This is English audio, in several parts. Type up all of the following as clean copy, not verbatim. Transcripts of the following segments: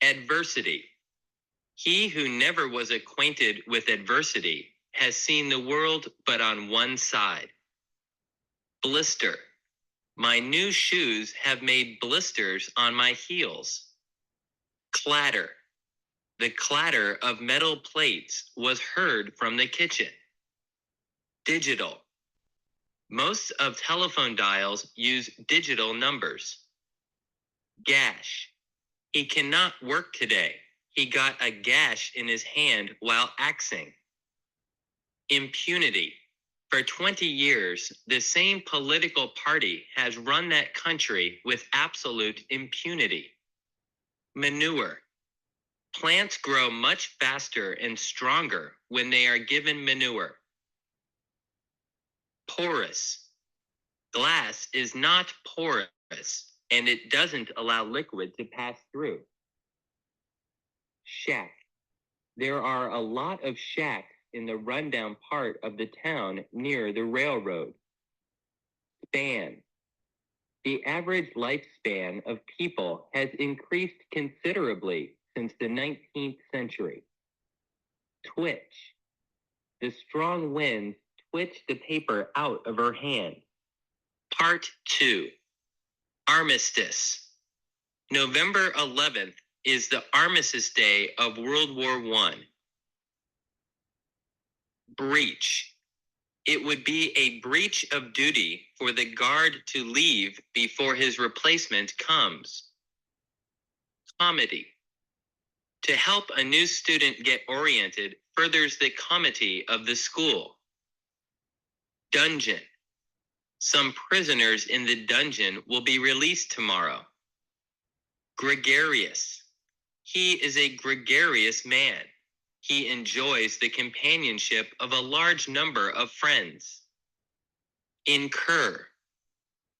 Adversity. He who never was acquainted with adversity has seen the world but on one side. Blister. My new shoes have made blisters on my heels. Clatter. The clatter of metal plates was heard from the kitchen. Digital. Most of telephone dials use digital numbers. Gash. He cannot work today. He got a gash in his hand while axing. Impunity. For 20 years, the same political party has run that country with absolute impunity. Manure. Plants grow much faster and stronger when they are given manure. Porous. Glass is not porous, and it doesn't allow liquid to pass through. Shack. There are a lot of shacks in the rundown part of the town near the railroad. Span. The average lifespan of people has increased considerably since the 19th century. Twitch. The strong winds twitch the paper out of her hand. Part 2. Armistice. November 11th is the Armistice Day of World War I. Breach. It would be a breach of duty for the guard to leave before his replacement comes. Comedy. To help a new student get oriented furthers the comity of the school. Dungeon. Some prisoners in the dungeon will be released tomorrow. Gregarious. He is a gregarious man. He enjoys the companionship of a large number of friends. Incur.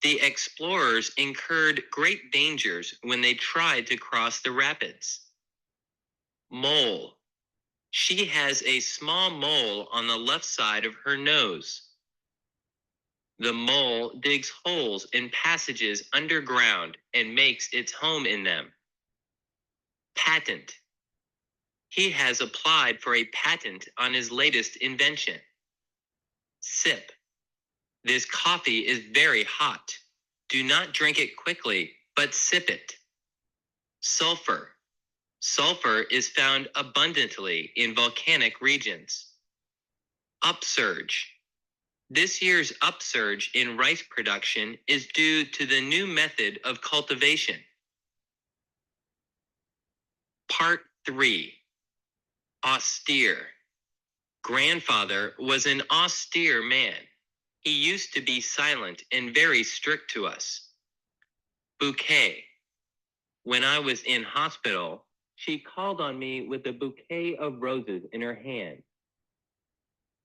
The explorers incurred great dangers when they tried to cross the rapids. Mole. She has a small mole on the left side of her nose. The mole digs holes in passages underground and makes its home in them. Patent. He has applied for a patent on his latest invention. Sip. This coffee is very hot. Do not drink it quickly, but sip it. Sulfur. Sulfur is found abundantly in volcanic regions. Upsurge. This year's upsurge in rice production is due to the new method of cultivation. Part 3. Austere. Grandfather was an austere man. He used to be silent and very strict to us. Bouquet. When I was in hospital, she called on me with a bouquet of roses in her hand.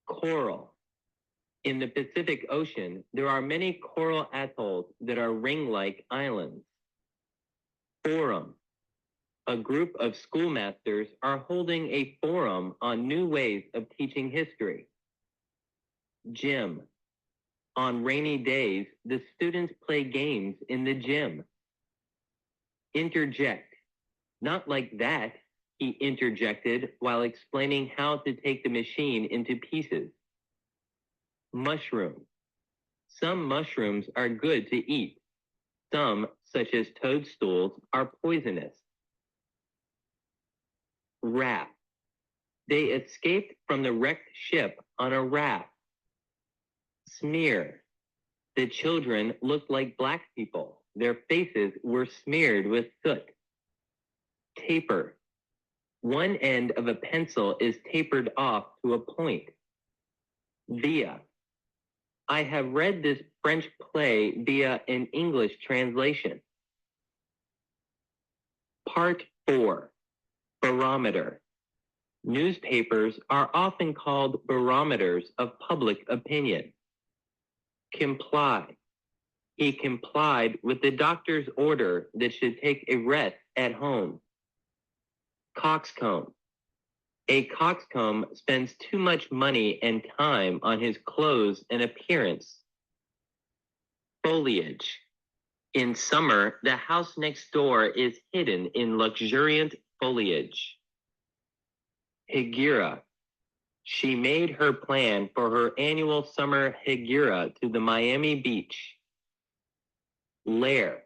Coral. In the Pacific Ocean, there are many coral atolls that are ring-like islands. Forum. A group of schoolmasters are holding a forum on new ways of teaching history. Gym. On rainy days, the students play games in the gym. Interject. Not like that, he interjected while explaining how to take the machine into pieces. Mushroom. Some mushrooms are good to eat. Some, such as toadstools, are poisonous. Raft. They escaped from the wrecked ship on a raft. Smear. The children looked like black people. Their faces were smeared with soot. Taper. One end of a pencil is tapered off to a point. Via. I have read this French play via an English translation. Part 4. Barometer. Newspapers are often called barometers of public opinion. Comply. He complied with the doctor's order that should take a rest at home. Coxcomb. A coxcomb spends too much money and time on his clothes and appearance. Foliage. In summer, the house next door is hidden in luxuriant foliage. Hegira. She made her plan for her annual summer hegira to the Miami beach. Lair.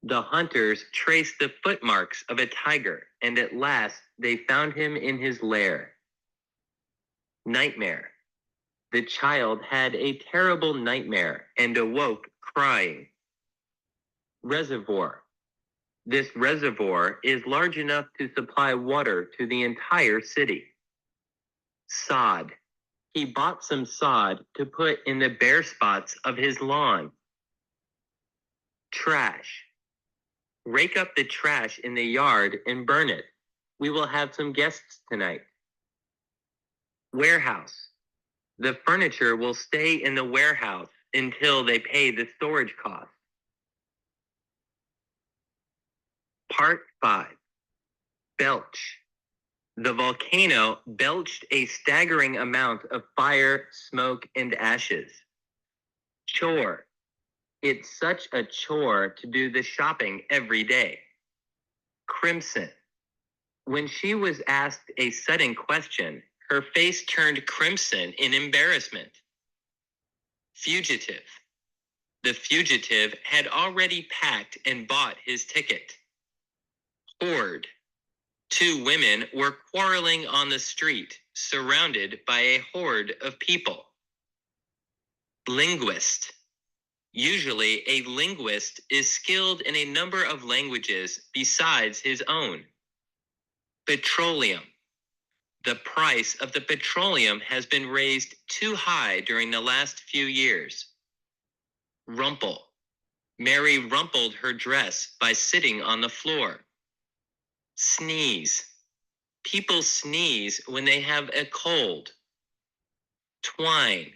The hunters traced the footmarks of a tiger, and at last they found him in his lair. Nightmare. The child had a terrible nightmare and awoke crying. Reservoir. This reservoir is large enough to supply water to the entire city. Sod. He bought some sod to put in the bare spots of his lawn. Trash. Rake up the trash in the yard and burn it. We will have some guests tonight. Warehouse. The furniture will stay in the warehouse until they pay the storage cost. Part 5. Belch. The volcano belched a staggering amount of fire, smoke, and ashes. Chore. It's such a chore to do the shopping every day. Crimson. When she was asked a sudden question, her face turned crimson in embarrassment. Fugitive. The fugitive had already packed and bought his ticket. Horde. Two women were quarreling on the street, surrounded by a horde of people. Linguist. Usually, a linguist is skilled in a number of languages besides his own. Petroleum. The price of the petroleum has been raised too high during the last few years. Rumple. Mary rumpled her dress by sitting on the floor. Sneeze. People sneeze when they have a cold. Twine.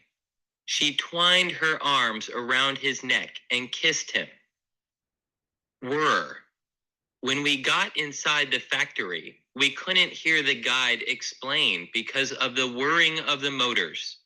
She twined her arms around his neck and kissed him. Whir. When we got inside the factory, we couldn't hear the guide explain because of the whirring of the motors.